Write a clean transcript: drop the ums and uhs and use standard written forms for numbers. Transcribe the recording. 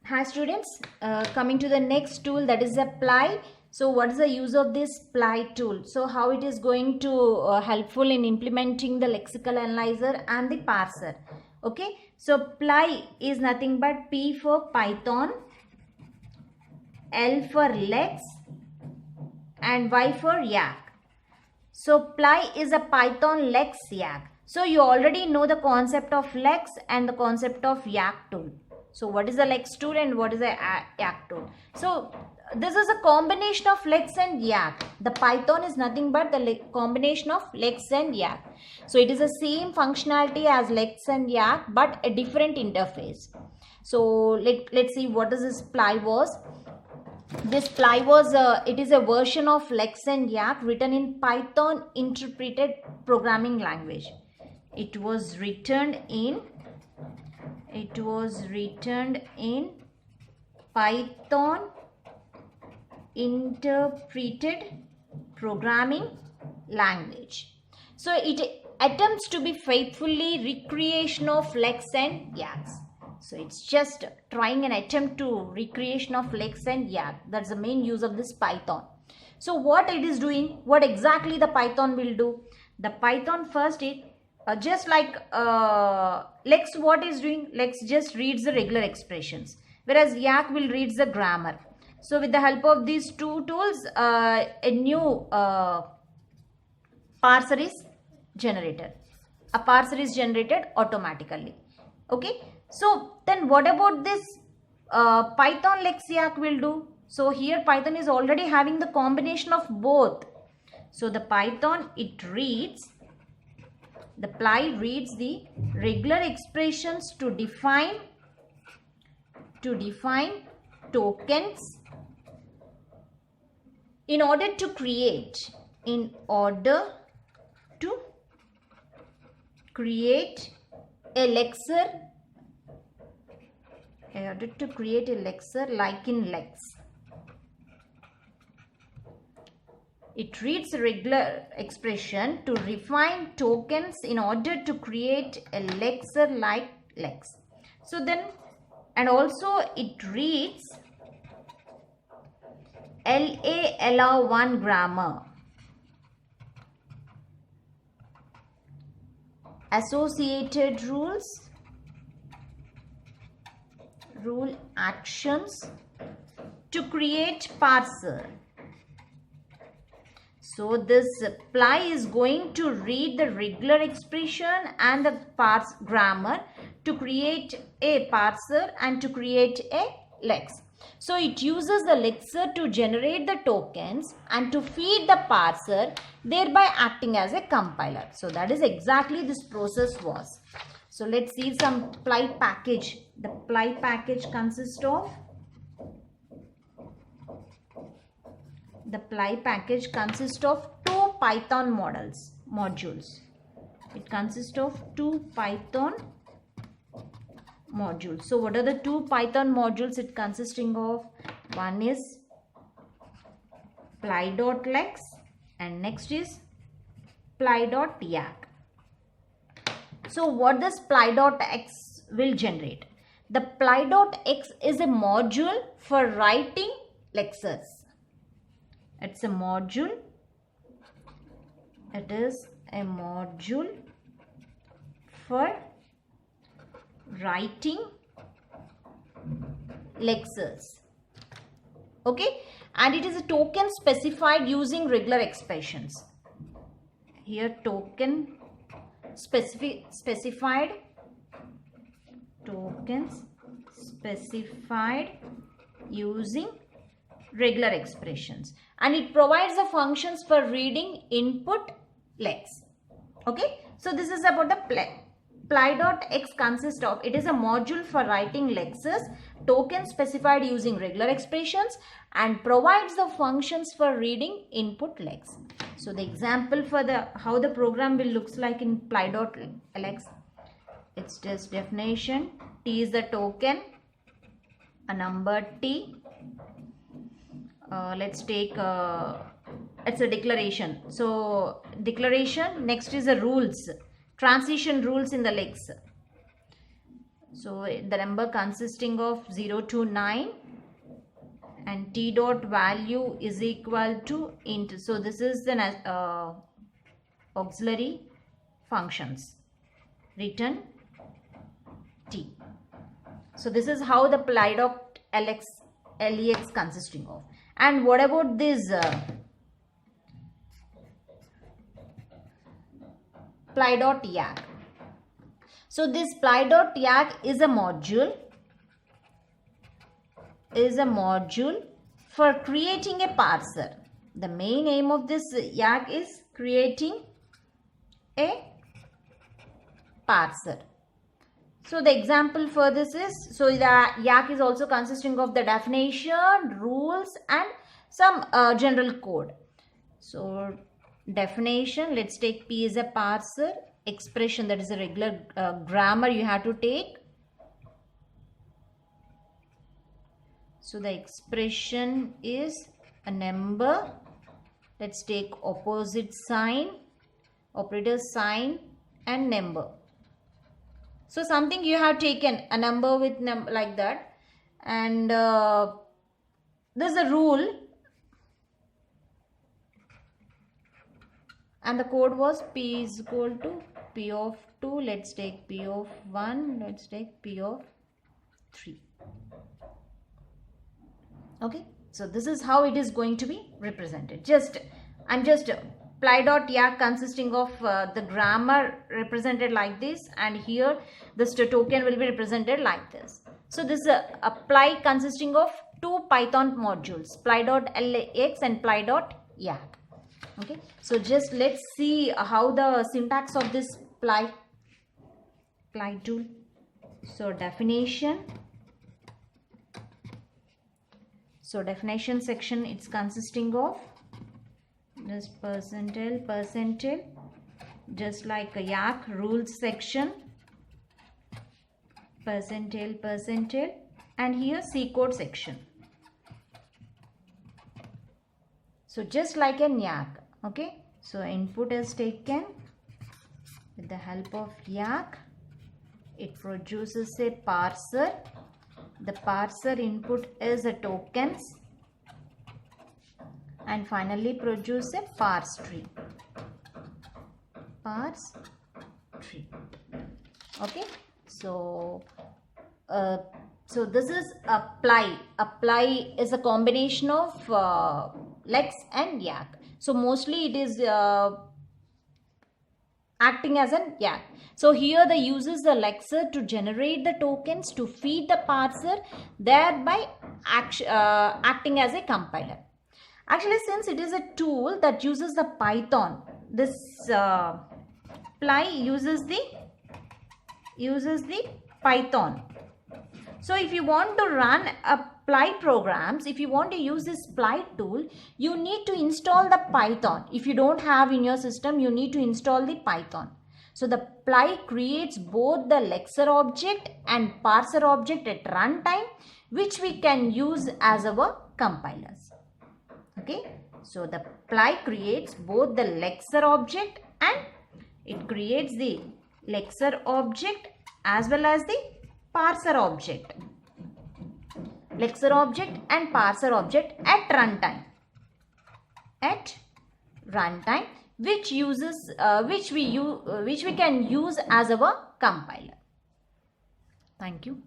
Hi students, coming to the next tool, that is apply. So what is the use of this apply tool? So how it is going to helpful in implementing the lexical analyzer and the parser. Okay, so apply is nothing but P for Python, L for Lex and Y for Yak. So apply is a Python Lex Yak. So you already know the concept of Lex and the concept of Yak tool. So what is a Lex tool and what is a Yak tool? So this is a combination of Lex and Yak. The Python is nothing but the combination of Lex and Yak. So it is the same functionality as Lex and Yak but a different interface. So let's see what is this Ply was. This Ply was it is a version of Lex and Yak written in Python interpreted programming language. It was written in Python interpreted programming language. So it attempts to be faithfully recreation of Lex and Yaks. So it's just trying an attempt to recreation of Lex and Yak. That's the main use of this Python. So what it is doing, what exactly the Python will do? The Python first it just like Lex, what is doing? Lex just reads the regular expressions, whereas Yak will reads the grammar. So with the help of these two tools, a new parser is generated. A parser is generated automatically. Okay. So then what about this Python Lex Yak will do? So here Python is already having the combination of both. So the Python, it reads, the Ply reads the regular expressions to define tokens in order to create a lexer. In order to create a lexer like in Lex. It reads a regular expression to refine tokens in order to create a lexer like Lex. So then, and also it reads LALR1 grammar, associated rules, rule actions to create parser. So this Ply is going to read the regular expression and the parse grammar to create a parser and to create a Lex. So it uses the lexer to generate the tokens and to feed the parser, thereby acting as a compiler. So that is exactly this process was. So let's see some Ply package. The Ply package consists of two Python modules. It consists of two Python modules. So what are the two Python modules it consisting of? One is Ply.lex and next is Ply.yak. So what this Ply.x will generate? The Ply.x is a module for writing lexers. It is a module for writing lexers. Okay, and it is a token specified using regular expressions. Here token specified tokens specified using regular expressions, and it provides the functions for reading input Lex. Okay, so this is about the Ply.x consists of, it is a module for writing lexers, tokens specified using regular expressions, and provides the functions for reading input Lex. So the example for the how the program will looks like in Ply.lex, it's just definition. T is the token, a number T. Let's take it's a declaration. So declaration, next is the rules, transition rules in the Lex. So the number consisting of 0 to 9 and t dot value is equal to int. So this is the auxiliary functions. Return t. So this is how the ply.lex consisting of. And what about this ply.yak? So this ply.yak is a module for creating a parser. The main aim of this yak is creating a parser. So the example for this is, so the yak is also consisting of the definition, rules and some general code. So definition, let's take P is a parser. Expression, that is a regular grammar you have to take. So the expression is a number. Let's take opposite sign, operator sign and number. So something you have taken a number with like that, and there's a rule, and the code was P is equal to P of 2. Let's take P of 1. Let's take P of 3. Okay, so this is how it is going to be represented. I'm just ply.yak consisting of the grammar represented like this, and here this token will be represented like this. So this is a ply consisting of two Python modules, ply.lex and ply.yak. Okay, so just let's see how the syntax of this ply tool. So definition. So definition section, it's consisting of this percentile, just like a yak. Rules section, percentile, and here C code section. So just like a yak. Okay, so input is taken with the help of yak. It produces a parser. The parser input is a tokens, and finally produce a parse tree. Okay, so so this is a ply. A ply is a combination of lex and yak. So mostly it is acting as an yak. So here the uses the lexer to generate the tokens to feed the parser, thereby acting as a compiler. Actually, since it is a tool that uses the Python, this ply uses the Python. So if you want to run a ply programs, if you want to use this ply tool, you need to install the Python. If you don't have in your system, you need to install the Python. So the ply creates both the lexer object and parser object at runtime, which we can use as our compilers. Okay, so the ply creates both the lexer object and it creates the lexer object as well as the parser object. Lexer object and parser object at runtime, which we can use as our compiler. Thank you.